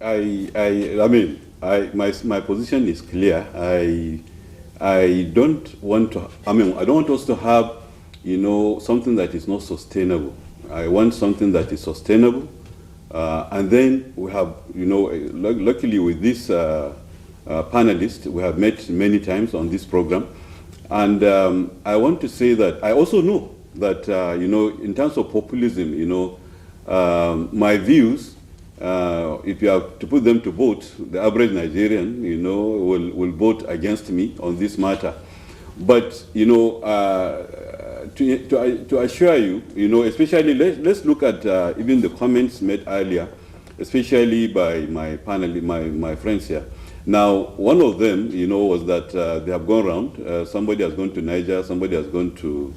my position is clear. I don't want to. I don't want us to have, something that is not sustainable. I want something that is sustainable, and then we have, luckily with this panelist, we have met many times on this program, and I want to say that I also know that, in terms of populism, my views, if you have to put them to vote, the average Nigerian, will vote against me on this matter. But, to assure you, especially let's look at even the comments made earlier, especially by my panel, my friends here. Now, one of them, was that they have gone around. Somebody has gone to Niger, somebody has gone to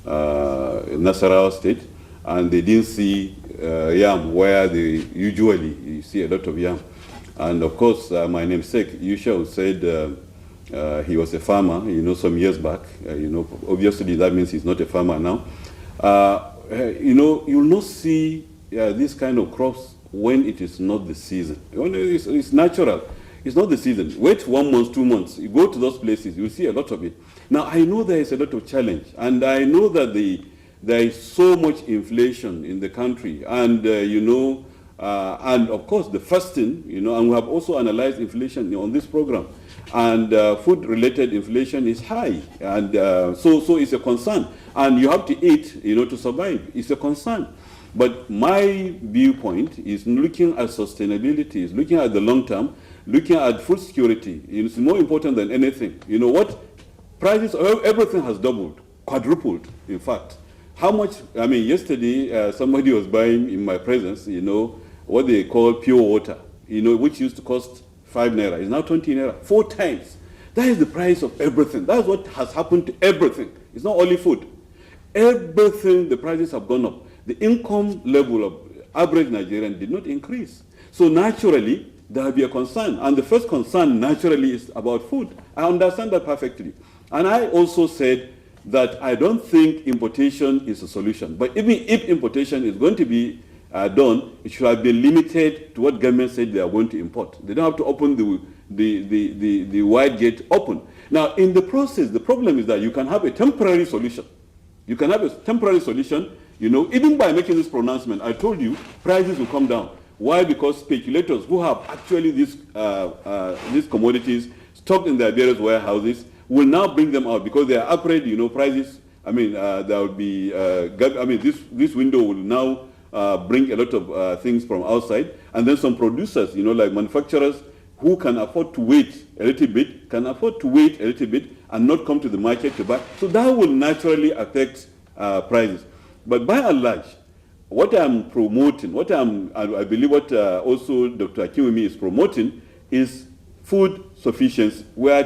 Nasarawa State, and they didn't see yam where they usually you see a lot of yam. And of course, my namesake, Yusha, said he was a farmer, some years back. Obviously that means he's not a farmer now. You'll not see this kind of crops when it is not the season. It's natural. It's not the season. Wait 1 month, 2 months. You go to those places, you'll see a lot of it. Now, I know there is a lot of challenge, and I know that there is so much inflation in the country, and and of course the fasting, and we have also analyzed inflation on this program, and food-related inflation is high, and so it's a concern, and you have to eat, to survive. It's a concern. But my viewpoint is looking at sustainability, is looking at the long term, looking at food security. It's more important than anything. You know what? Prices, everything has doubled, quadrupled, in fact. How much, yesterday somebody was buying in my presence, what they call pure water, which used to cost 5 naira. It's now 20 naira, 4 times. That is the price of everything. That's what has happened to everything. It's not only food. Everything, the prices have gone up. The income level of average Nigerian did not increase. So naturally, there will be a concern. And the first concern naturally is about food. I understand that perfectly. And I also said that I don't think importation is a solution. But even if importation is going to be done, it should have been limited to what government said they are going to import. They don't have to open the wide gate open. Now, in the process, the problem is that you can have a temporary solution. You can have a temporary solution, even by making this pronouncement. I told you, prices will come down. Why? Because speculators who have actually these commodities stocked in their various warehouses will now bring them out because they are afraid, prices. There will be, this window will now bring a lot of things from outside, and then some producers, like manufacturers who can afford to wait a little bit, and not come to the market to buy. So that will naturally affect prices. But by and large, what I'm promoting, I believe what also Dr. Akinwumi is promoting is food sufficiency. We are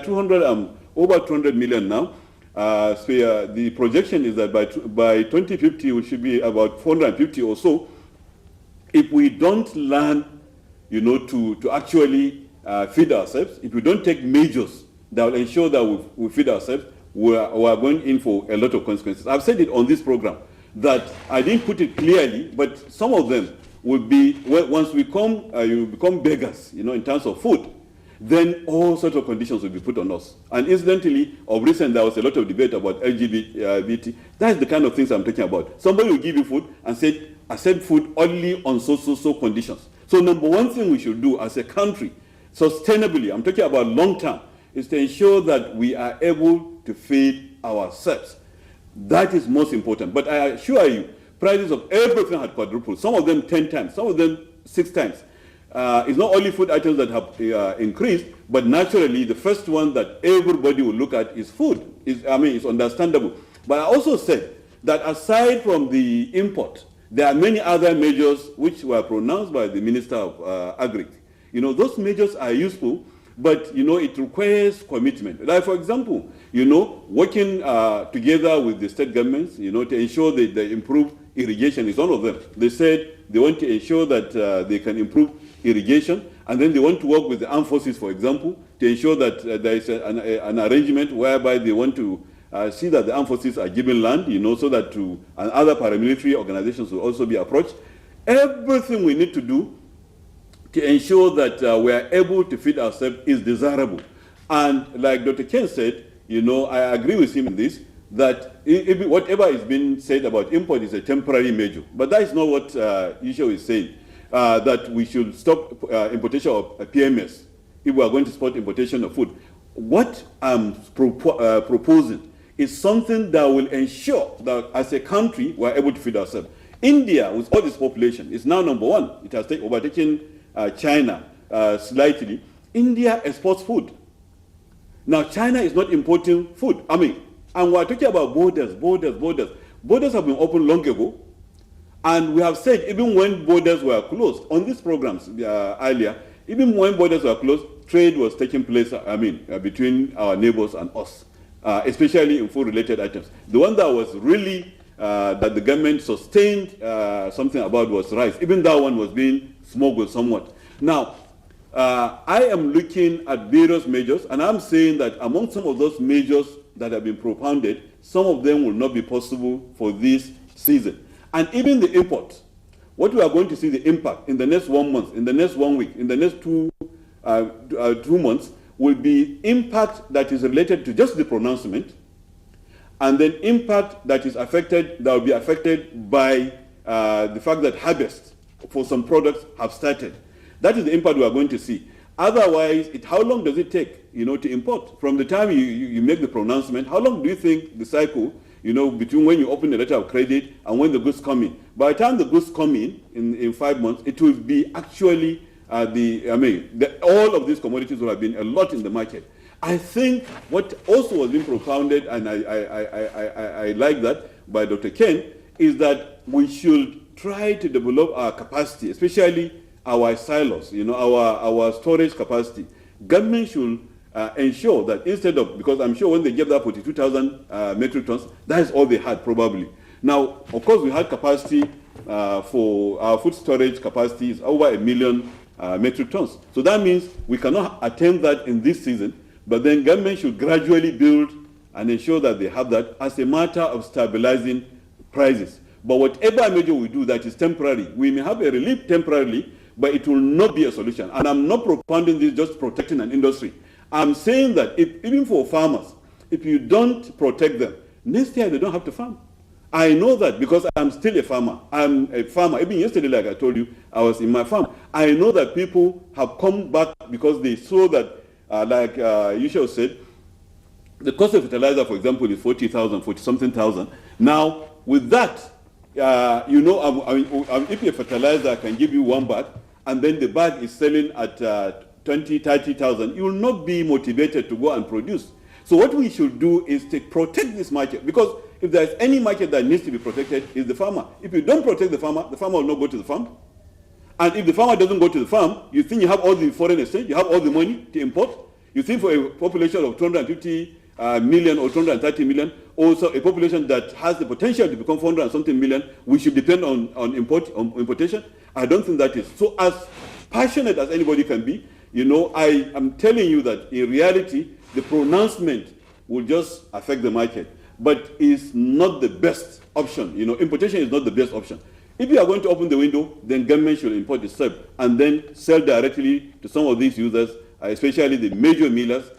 over 200 million now. The projection is that by 2050, we should be about 450 or so. If we don't learn, to actually feed ourselves, if we don't take measures that will ensure that we feed ourselves, we are going in for a lot of consequences. I've said it on this program that I didn't put it clearly, but some of them will be, once we you become beggars, in terms of food, then all sorts of conditions will be put on us. And incidentally, of recent, there was a lot of debate about LGBT. That's the kind of things I'm talking about. Somebody will give you food and say, accept food only on so conditions. So number one thing we should do as a country, sustainably, I'm talking about long term, is to ensure that we are able to feed ourselves. That is most important. But I assure you, prices of everything had quadrupled. Some of them 10 times, some of them 6 times. It's not only food items that have increased, but naturally the first one that everybody will look at is food. It's understandable. But I also said that aside from the import, there are many other measures which were pronounced by the Minister of Agri. Those measures are useful, but it requires commitment. Like, for example, working together with the state governments, to ensure that they improve irrigation is one of them. They said they want to ensure that they can improve irrigation, and then they want to work with the armed forces, for example, to ensure that there is an arrangement whereby they want to see that the armed forces are given land, so that and other paramilitary organizations will also be approached. Everything we need to do to ensure that we are able to feed ourselves is desirable. And like Dr. Ken said, I agree with him in this, that whatever is being said about import is a temporary measure. But that is not what Isho is saying, that we should stop importation of PMS if we are going to support importation of food. What I'm proposing is something that will ensure that as a country we are able to feed ourselves. India, with all its population, is now number one. It has overtaken China slightly. India exports food. Now, China is not importing food. And we're talking about borders. Borders have been opened long ago. And we have said, even when borders were closed, on these programs earlier, even when borders were closed, trade was taking place, between our neighbors and us, especially in food-related items. The one that was really, that the government sustained something about was rice. Even that one was being smuggled somewhat. Now, I am looking at various measures, and I'm saying that among some of those measures that have been propounded, some of them will not be possible for this season. And even the import, what we are going to see the impact in the next 1 month, in the next 1 week, in the next 2 months, will be impact that is related to just the pronouncement, and then impact that will be affected by the fact that harvest for some products have started. That is the impact we are going to see. Otherwise, how long does it take, to import? From the time you make the pronouncement, how long do you think the cycle, between when you open the letter of credit and when the goods come in? By the time the goods come in 5 months, it will be actually all of these commodities will have been a lot in the market. I think what also was being propounded, and I like that by Dr. Ken, is that we should try to develop our capacity, especially our silos, our storage capacity. Government should ensure that instead of, because I'm sure when they gave that 42,000 metric tons, that is all they had probably. Now, of course, we had capacity for our food storage capacity is over 1 million metric tons. So that means we cannot attain that in this season, but then government should gradually build and ensure that they have that as a matter of stabilizing prices. But whatever measure we do that is temporary, we may have a relief temporarily, but it will not be a solution. And I'm not propounding this just protecting an industry. I'm saying that even for farmers, if you don't protect them, next year they don't have to farm. I know that because I'm still a farmer. I'm a farmer. Even yesterday, like I told you, I was in my farm. I know that people have come back because they saw that, like Yusha said, the cost of fertilizer, for example, is 40-something thousand. Now, with that, if a fertilizer can give you 1 bag, and then the bag is selling at 20-30,000, you will not be motivated to go and produce. So what we should do is to protect this market, because if there is any market that needs to be protected, it's the farmer. If you don't protect the farmer will not go to the farm. And if the farmer doesn't go to the farm, you think you have all the foreign exchange, you have all the money to import. You think for a population of 250 million or 230 million, also a population that has the potential to become 400 and something million, we should depend on importation? I don't think that is. So as passionate as anybody can be, I am telling you that in reality, the pronouncement will just affect the market, but it's not the best option. Importation is not the best option. If you are going to open the window, then government should import itself and then sell directly to some of these users, especially the major millers,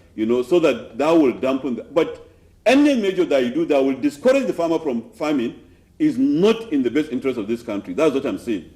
so that will dampen but any measure that you do that will discourage the farmer from farming is not in the best interest of this country. That's what I'm saying.